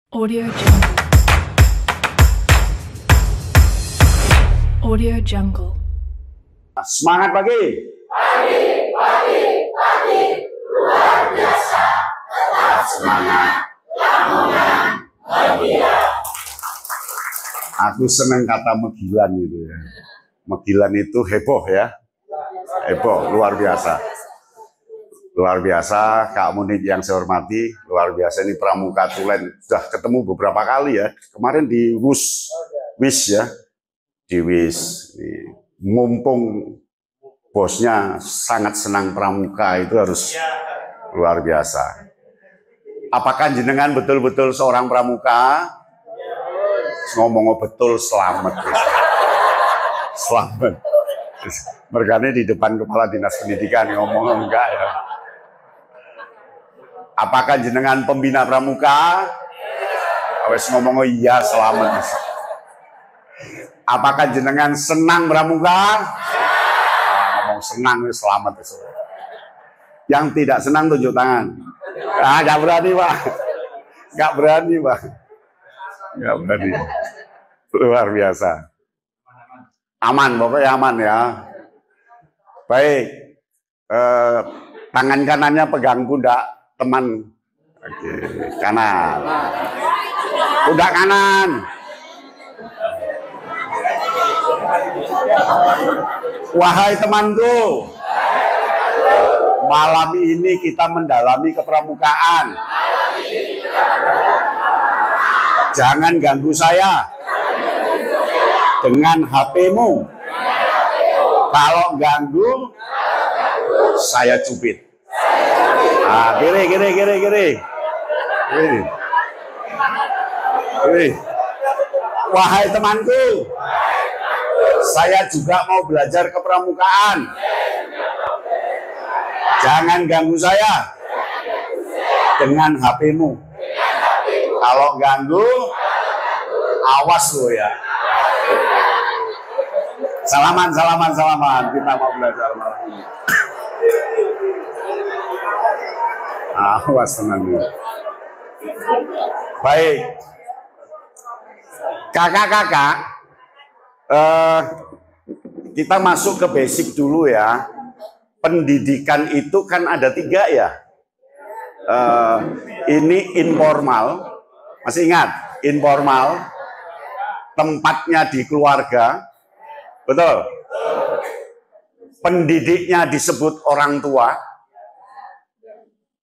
Audio Jungle. Audio Jungle. Semangat pagi. Pagi, pagi, pagi, luar biasa. Tetap semangat, lamongan, bahagia. Aku senang kata megilan itu ya. Megilan itu heboh ya. Heboh, luar biasa. Luar biasa, Kak Munik yang saya hormati. Luar biasa, ini Pramuka Tulen. Sudah ketemu beberapa kali ya. Kemarin di WIS ya. Di WIS. Mumpung bosnya sangat senang Pramuka, itu harus luar biasa. Apakah jenengan betul-betul seorang Pramuka? Ngomong betul, selamat. Selamat. Mergane di depan Kepala Dinas Pendidikan ngomong enggak ya. Apakah jenengan pembina Pramuka? Wes ngomong iya, selamat. Apakah jenengan senang Pramuka? Ngomong senang, selamat. Yang tidak senang tunjuk tangan. Nggak berani Pak. Nggak berani Pak. Nggak berani. Luar biasa. Aman, pokoknya aman ya. Baik. Tangan kanannya pegang pundak teman. Oke, kanan. Pundak kanan. Wahai temanku, malam ini kita mendalami kepramukaan. Jangan ganggu saya dengan HP-mu. Kalau ganggu, saya cubit. Ah, kiri. Wahai temanku, saya juga mau belajar kepramukaan. Jangan ganggu saya dengan HP-mu. Kalau ganggu, awas lo ya. Salaman. Kita mau belajar malam ini. Awas tenang. Baik. Kakak-kakak, kita masuk ke basic dulu ya. Pendidikan itu kan ada 3 ya. Ini informal. Masih ingat? Informal. Tempatnya di keluarga. Betul? Pendidiknya disebut orang tua.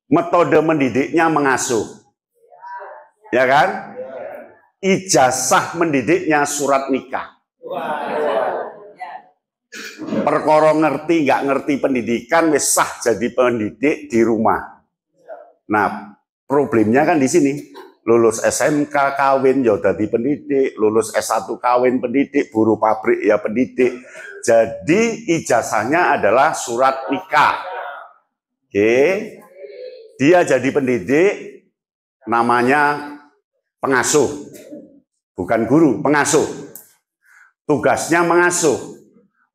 Metode mendidiknya mengasuh. Ya kan? Ijazah mendidiknya surat nikah. Perkara ngerti nggak ngerti pendidikan wis sah jadi pendidik di rumah. Nah, problemnya kan di sini. Lulus SMK kawin ya jadi pendidik, lulus S1 kawin pendidik, buruh pabrik ya pendidik. Jadi ijazahnya adalah surat nikah. Oke. Dia jadi pendidik, namanya pengasuh. Bukan guru, pengasuh. Tugasnya mengasuh.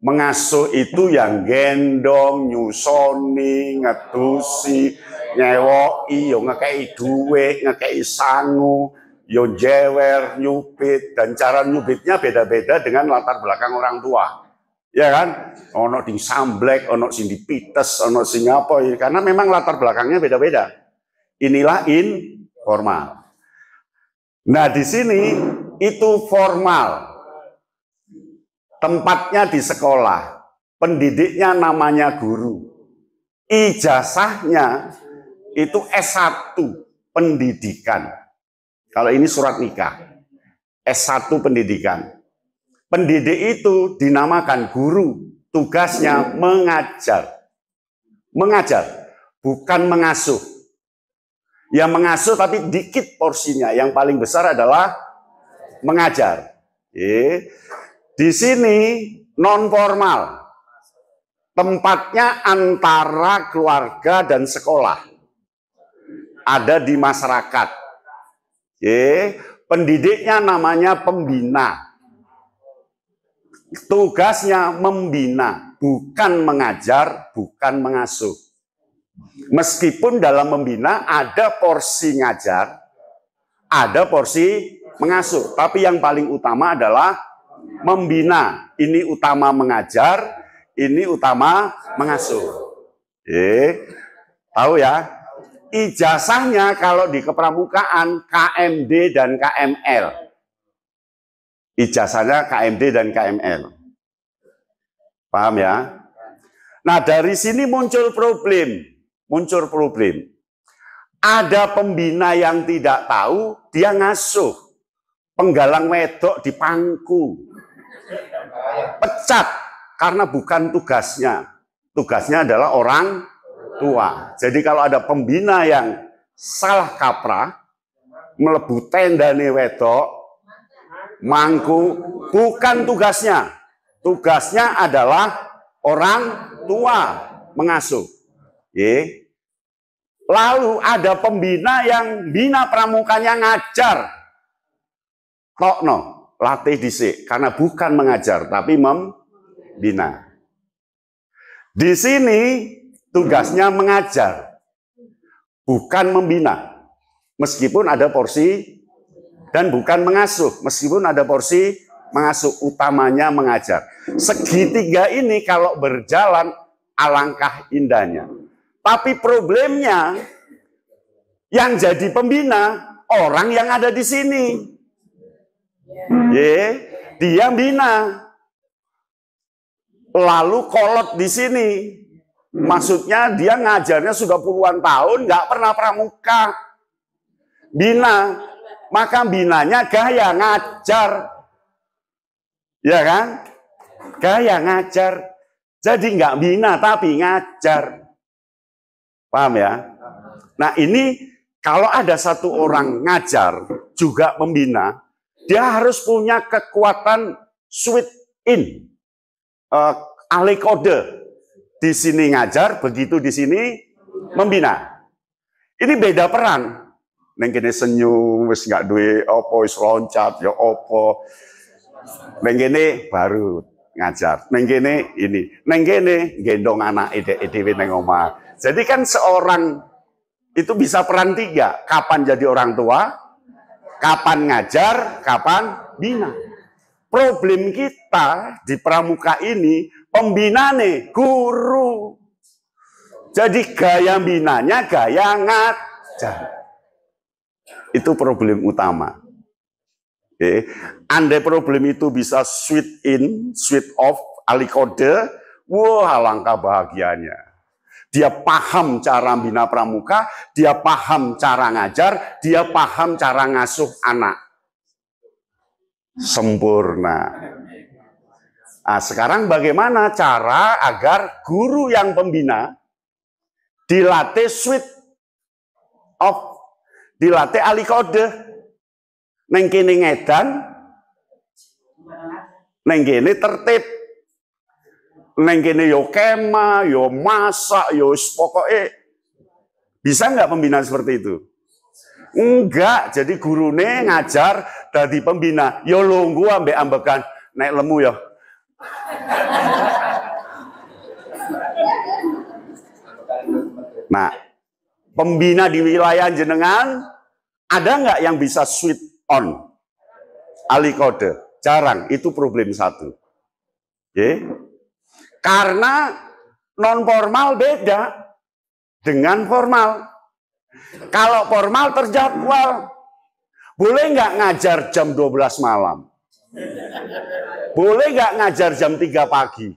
Mengasuh itu yang gendong, nyusoni, ngedusi, nyewoki, yo ngekei duit, ngekei sangu, yo jewer, nyubit. Dan cara nyubitnya beda-beda dengan latar belakang orang tua. Ya kan? Ono di samblek, ono sing dipites, ono sing apa, karena memang latar belakangnya beda-beda. Inilah informal. Nah, di sini itu formal. Tempatnya di sekolah. Pendidiknya namanya guru. Ijazahnya itu S1 pendidikan. Kalau ini surat nikah. S1 pendidikan. Pendidik itu dinamakan guru, tugasnya mengajar. Mengajar, bukan mengasuh. Ya mengasuh tapi dikit porsinya, yang paling besar adalah mengajar. Di sini non formal. Tempatnya antara keluarga dan sekolah. Ada di masyarakat. Pendidiknya namanya pembina. Tugasnya membina, bukan mengajar, bukan mengasuh. Meskipun dalam membina ada porsi ngajar, ada porsi mengasuh. Tapi yang paling utama adalah membina. Ini utama mengajar, ini utama mengasuh. Tahu ya? Ijazahnya kalau di kepramukaan KMD dan KML. Ijazahnya KMD dan KML. Paham ya? Nah, dari sini muncul problem. Ada pembina yang tidak tahu, dia ngasuh. Penggalang wedok dipangku. Pecat karena bukan tugasnya. Tugasnya adalah orang tua. Jadi kalau ada pembina yang salah kaprah, melebu tendane wedok, mangku, bukan tugasnya. Tugasnya adalah orang tua mengasuh. Lalu ada pembina yang bina pramukanya ngajar. Tokno, latih dhisik karena bukan mengajar tapi membina. Di sini tugasnya mengajar, bukan membina. Meskipun ada porsi, dan bukan mengasuh. Meskipun ada porsi mengasuh, utamanya mengajar. Segitiga ini kalau berjalan, alangkah indahnya. Tapi problemnya, yang jadi pembina, orang yang ada di sini. Dia bina. Lalu kolot di sini. Maksudnya dia ngajarnya sudah puluhan tahun, nggak pernah pramuka. Bina. Maka binanya gaya ngajar. Ya kan? Gaya ngajar. Jadi nggak bina tapi ngajar. Paham ya? Nah ini kalau ada satu orang ngajar juga membina, dia harus punya kekuatan switch in. Ahli kode. Di sini ngajar, begitu di sini membina. Ini beda peran. Neng kene senyum, wis nggak duwe opo, wis loncat, ya opo. Neng kene baru ngajar. Neng kene ini. Neng kene gendong anak ide-ide neng omah. Jadi kan seorang itu bisa peran tiga. Kapan jadi orang tua, kapan ngajar, kapan bina. Problem kita di pramuka ini, pembinane guru. Jadi gaya binanya gaya ngajar. Itu problem utama. Andai problem itu bisa switch in, switch off, ahli kode, wah alangkah bahagianya. Dia paham cara bina pramuka, dia paham cara ngajar, dia paham cara ngasuh anak. Sempurna. Nah, sekarang bagaimana cara agar guru yang pembina dilatih switch off, dilatih ahli kode. Neng kene ngedan, neng kene tertib, neng kene yo kema, yo masak, yo pokoknya bisa nggak pembina seperti itu? Enggak, jadi gurune ngajar dadi pembina. Yo lunggu ambek ambekan nek lemu yo. Nah, pembina di wilayah jenengan ada nggak yang bisa switch on? Ahli kode, jarang. Itu problem satu. Karena non formal beda dengan formal. Kalau formal terjadwal, boleh nggak ngajar jam 12 malam? Boleh nggak ngajar jam 3 pagi?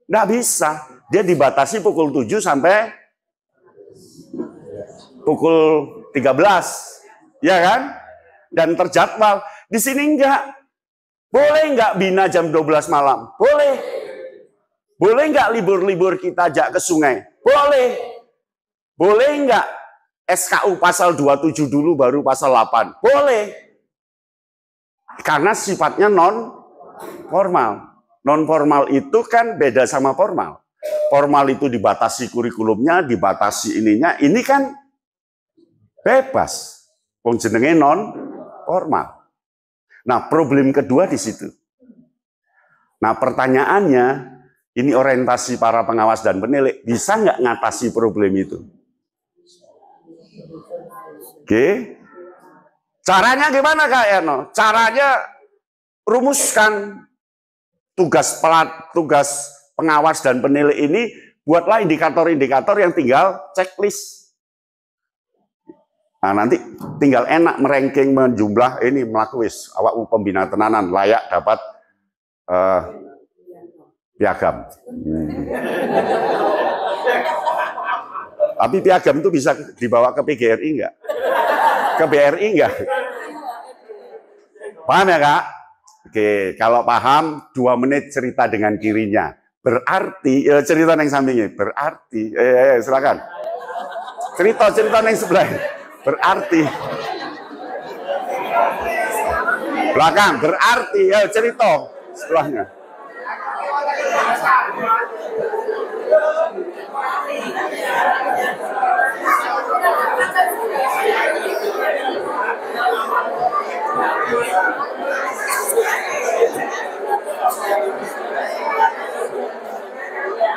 Nggak bisa. Dia dibatasi pukul 7 sampai pukul 13. Ya kan? Dan terjadwal. Di sini enggak. Boleh nggak bina jam 12 malam? Boleh. Boleh nggak libur-libur kita ajak ke sungai? Boleh. Boleh nggak SKU pasal 27 dulu baru pasal 8? Boleh. Karena sifatnya non formal. Non formal itu kan beda sama formal. Formal itu dibatasi kurikulumnya, dibatasi ininya. Ini kan bebas. Wong jenenge non formal. Nah, problem kedua di situ. Nah, pertanyaannya, ini orientasi para pengawas dan penilai, bisa nggak ngatasi problem itu? Oke. Caranya gimana Kak Eno? Caranya rumuskan tugas pengawas dan penilai ini, buatlah indikator-indikator yang tinggal checklist. Nah, nanti tinggal enak meranking, menjumlah ini melakuis awak pembina tenanan layak dapat piagam. Tapi piagam itu bisa dibawa ke PGRI enggak? Ke BRI enggak? Paham ya Kak? Oke, kalau paham 2 menit cerita dengan kirinya. Berarti cerita yang sampingnya. Berarti silakan. Cerita yang sebelah. Berarti belakang. Berarti cerita sebelahnya.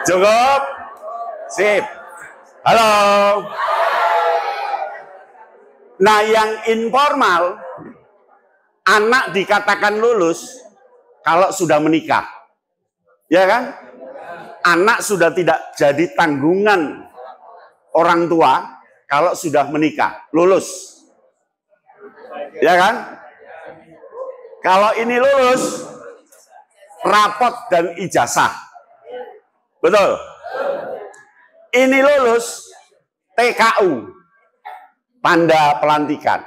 Cukup? Sip. Halo. Nah, yang informal, anak dikatakan lulus kalau sudah menikah. Ya kan? Anak sudah tidak jadi tanggungan orang tua kalau sudah menikah, lulus. Ya kan? Kalau ini lulus, rapot dan ijazah. Betul? Ini lulus, TKU, tanda pelantikan.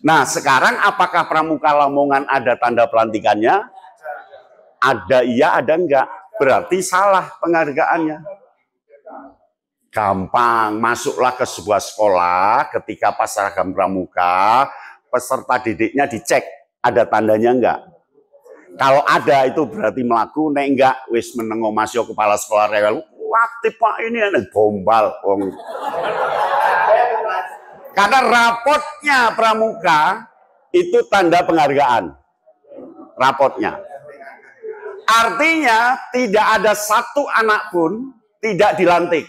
Nah, sekarang apakah Pramuka Lamongan ada tanda pelantikannya? Ada iya, ada enggak. Berarti salah penghargaannya. Gampang, masuklah ke sebuah sekolah, ketika pas seragam pramuka, peserta didiknya dicek, ada tandanya enggak. Kalau ada itu berarti melaku, nek enggak, wis menengo masuk kepala sekolah rewel, aktif Pak ini, gombal. Karena rapotnya pramuka, itu tanda penghargaan. Rapotnya. Artinya tidak ada satu anak pun tidak dilantik.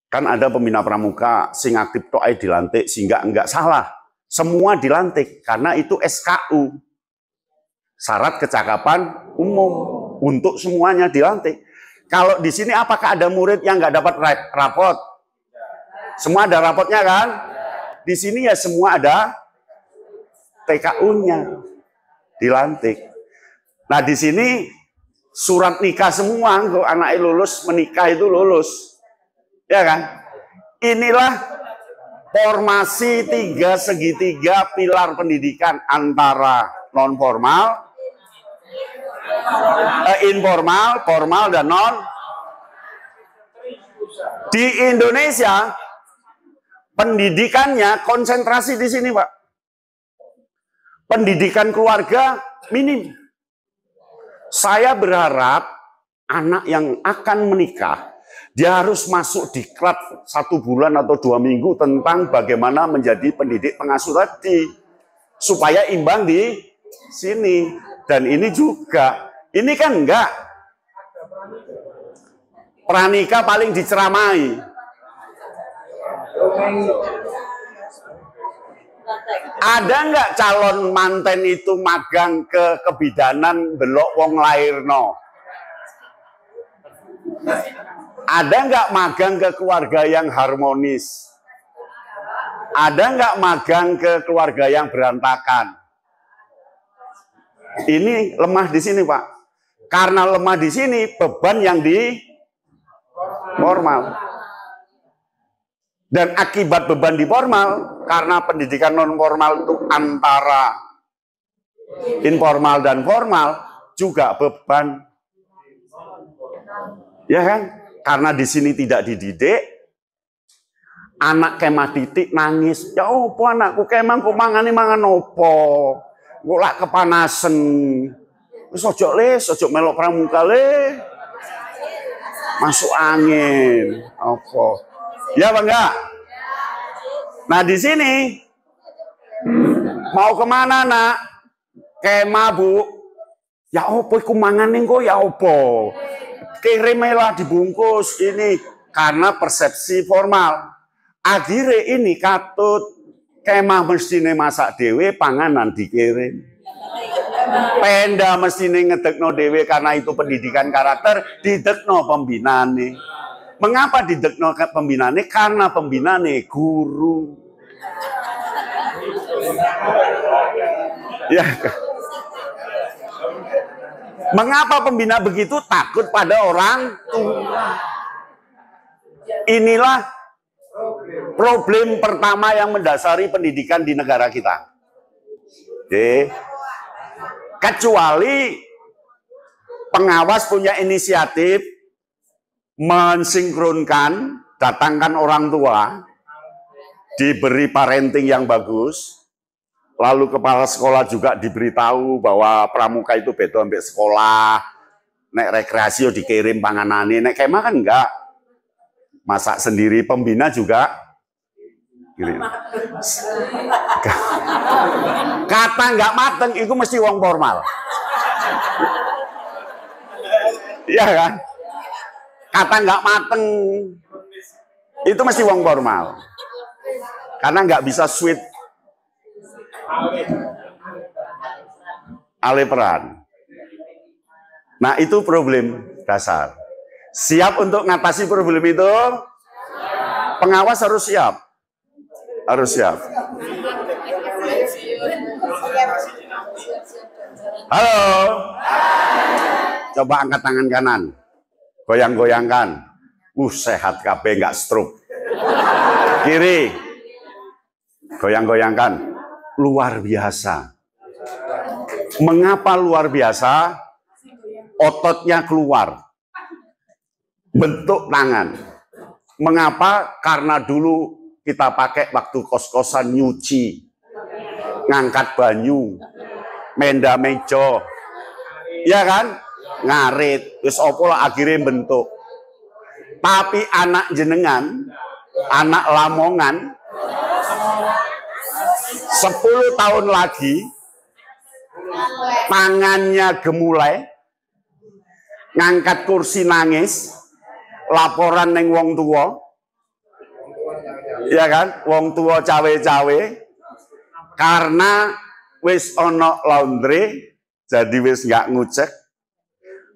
Kan ada pembina pramuka sing aktif tok ae dilantik sehingga enggak salah. Semua dilantik karena itu SKU. Syarat kecakapan umum untuk semuanya dilantik. Kalau di sini apakah ada murid yang enggak dapat rapot? Semua ada rapotnya kan? Di sini ya semua ada TKU-nya. Dilantik. Nah, di sini surat nikah semua, kok anaknya lulus, menikah itu lulus. Ya kan? Inilah formasi 3 segitiga pilar pendidikan antara non formal, informal, formal dan non. Di Indonesia pendidikannya konsentrasi di sini, Pak. Pendidikan keluarga minim. Saya berharap anak yang akan menikah, dia harus masuk diklat 1 bulan atau 2 minggu tentang bagaimana menjadi pendidik pengasuh tadi. Supaya imbang di sini. Dan ini juga, ini kan enggak. Pranikah paling diceramai. Ada nggak calon manten itu magang ke kebidanan belok wong lairno? Ada nggak magang ke keluarga yang harmonis? Ada nggak magang ke keluarga yang berantakan? Ini lemah di sini, Pak. Karena lemah di sini, beban yang di formal. Dan akibat beban di formal, karena pendidikan non formal itu antara informal dan formal, juga beban. Ya kan? Karena di sini tidak dididik, anak kemah titik nangis. Ya opo anakku kemang kok mangane mangan opo? Kok lak kepanasan. Wis ojo melok pramuka le. Masuk angin. Opo? Ya Pak enggak? Nah di sini mau kemana nak? Kemah Bu. Ya opo iku mangane kok ya opo? Kirimelah dibungkus ini karena persepsi formal. Akhirnya ini katut Kemah mestine masak dhewe, panganan dikirim. Penda mestine ngedekno dhewe karena itu pendidikan karakter, didekno pembinane. Mengapa didekno pembinane? Karena pembinane guru. Ya. Mengapa pembina begitu? Takut pada orang tua. Inilah problem pertama yang mendasari pendidikan di negara kita. Oke. Kecuali pengawas punya inisiatif mensinkronkan, datangkan orang tua, diberi parenting yang bagus, lalu kepala sekolah juga diberitahu bahwa pramuka itu beda sampai sekolah, nek rekreasi dikirim panganane, nek kemah kan enggak, masak sendiri, pembina juga kirim. Kata enggak mateng itu mesti wong formal. Iya kan? Kata enggak mateng itu mesti wong formal. Karena enggak bisa sweet alih peran. Nah, itu problem dasar. Siap untuk ngatasi problem itu? Pengawas harus siap. Harus siap. Halo. Coba angkat tangan kanan. Goyang-goyangkan. Sehat kabeh, nggak stroke. Kiri. Goyang-goyangkan. Luar biasa. Mengapa luar biasa? Ototnya keluar. Bentuk tangan. Mengapa? Karena dulu kita pakai waktu kos-kosan nyuci. Ngangkat banyu. Menda mejo. Ya kan? Ngarit. Terus opola akhirnya bentuk. Tapi anak jenengan, anak Lamongan, 10 tahun lagi, tangannya gemulai, ngangkat kursi nangis, laporan neng wong tua, ya kan, wong tua cawe-cawe, karena wis ono laundry, jadi wis nggak ngucek,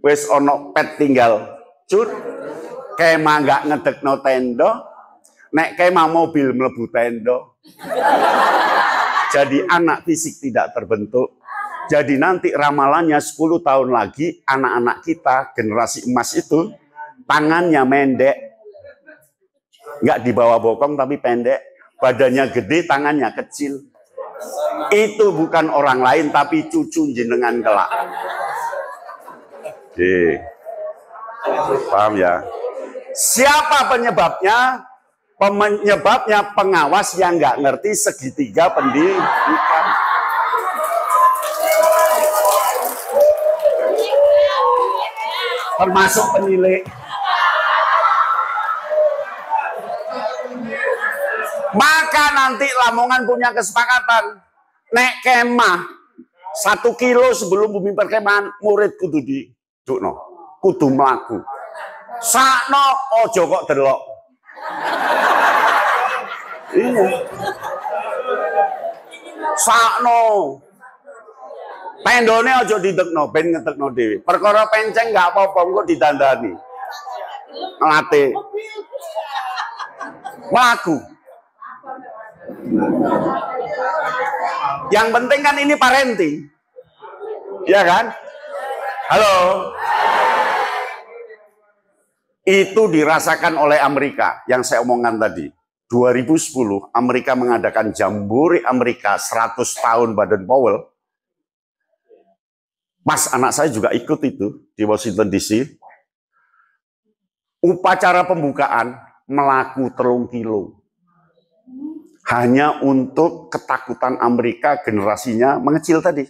wis ono pet tinggal cur, kemah nggak ngedekno tendo, nek kemah mobil mlebu tendo. Jadi anak fisik tidak terbentuk. Jadi nanti ramalannya 10 tahun lagi anak-anak kita generasi emas itu tangannya mendek. Nggak di bawah bokong tapi pendek. Badannya gede, tangannya kecil. Itu bukan orang lain tapi cucu jenengan kelak. Oke. Paham ya? Siapa penyebabnya? Penyebabnya pengawas yang nggak ngerti segitiga pendidikan. Termasuk penilai. Maka nanti Lamongan punya kesepakatan. Nek kemah 1 kilo sebelum bumi perkemahan murid kudu di dukno, kudu mlaku. Sakno ojo kok delok. Iya. Sakno. Pendone aja didekno, ben ngetekno dhewe. Perkara penceng nggak apa-apa, engko didandani. Ngelatih. Mlaku. Yang penting kan ini parenting. Ya kan? Halo. Itu dirasakan oleh Amerika yang saya omongkan tadi. 2010 Amerika mengadakan Jambore Amerika 100 tahun Baden Powell. Pas anak saya juga ikut itu di Washington DC. Upacara pembukaan melaku 3 kilo. Hanya untuk ketakutan Amerika generasinya mengecil tadi.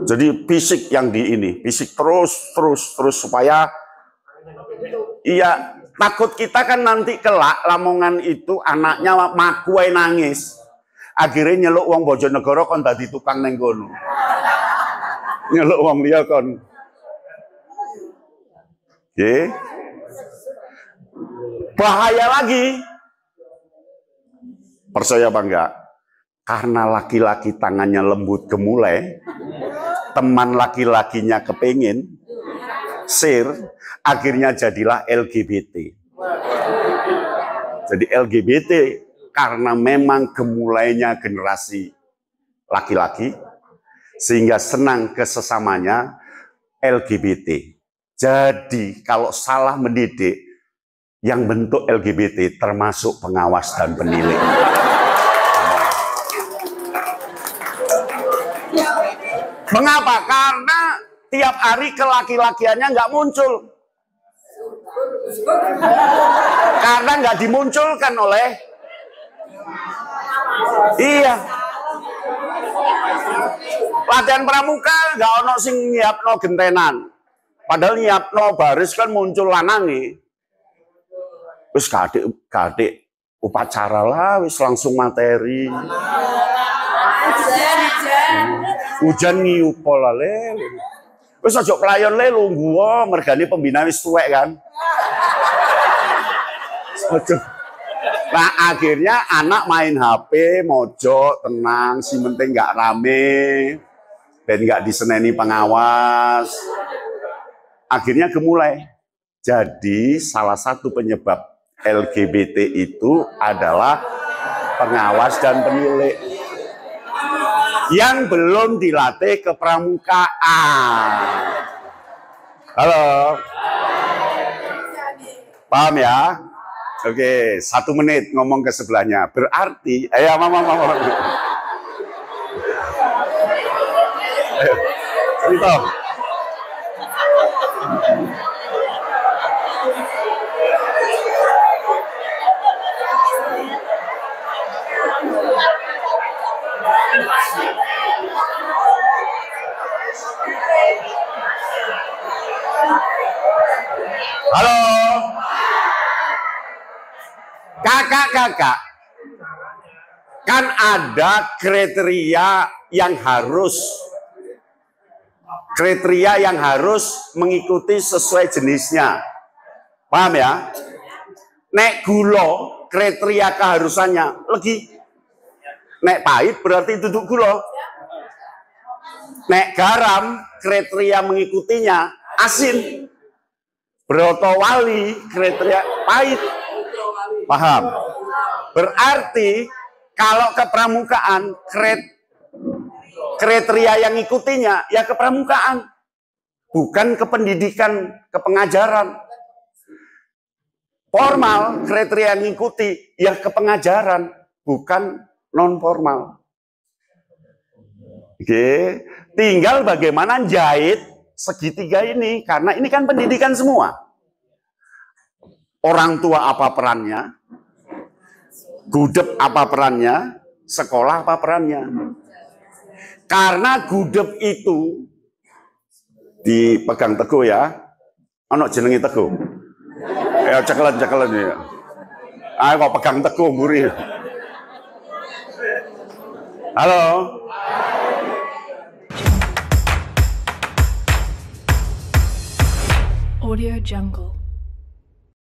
Jadi fisik yang di ini, fisik terus supaya iya, takut kita kan nanti kelak Lamongan itu anaknya makuai nangis. Akhirnya nyeluk wong Bojonegoro kon dadi tukang neng kono. Nyeluk wong liya kon. Oke. Bahaya lagi. Percaya apa enggak? Karena laki-laki tangannya lembut gemulai, teman laki-lakinya kepingin, akhirnya jadilah LGBT. Jadi LGBT karena memang gemulainya generasi laki-laki, sehingga senang ke sesamanya LGBT. Jadi kalau salah mendidik, yang bentuk LGBT termasuk pengawas dan penilai. Mengapa? Karena tiap hari kelaki-lakiannya nggak muncul. Karena nggak dimunculkan oleh latihan pramuka nggak ono sing nyiapno gentenan. Padahal nyiapno baris kan muncul lanangi. Wis gadik upacara lah, wis langsung materi. Hujan ngiyupol le. Wis aja pelayon le lungguh mergane pembina wis tuwek kan. Nah akhirnya anak main HP, mojok, tenang, si penting nggak rame, dan nggak diseneni pengawas. Akhirnya gemulai. Jadi salah satu penyebab LGBT itu adalah pengawas dan penilai yang belum dilatih kepramukaan. Halo, paham ya? Oke, 1 menit ngomong ke sebelahnya. Berarti, ayo mama. Ayo, cerita. Halo, kakak-kakak, kan ada kriteria yang harus mengikuti sesuai jenisnya. Paham ya? Nek gulo, kriteria keharusannya legi. Nek pahit berarti duduk gulo. Nek garam, kriteria mengikutinya asin. Broto wali, kriteria pahit. Paham? Berarti kalau kepramukaan, kriteria yang ngikutinya ya kepramukaan. Bukan kependidikan, kepengajaran. Formal, kriteria yang ngikuti ya kepengajaran, bukan non formal. Oke, tinggal bagaimana jahit segitiga ini, karena ini kan pendidikan semua. Orang tua apa perannya, gudep apa perannya, sekolah apa perannya. Karena gudep itu dipegang teguh ya, ono jenengi teguh. Ya cekelen ya. Ayo kok pegang teguh muri. Halo. Audio Jungle.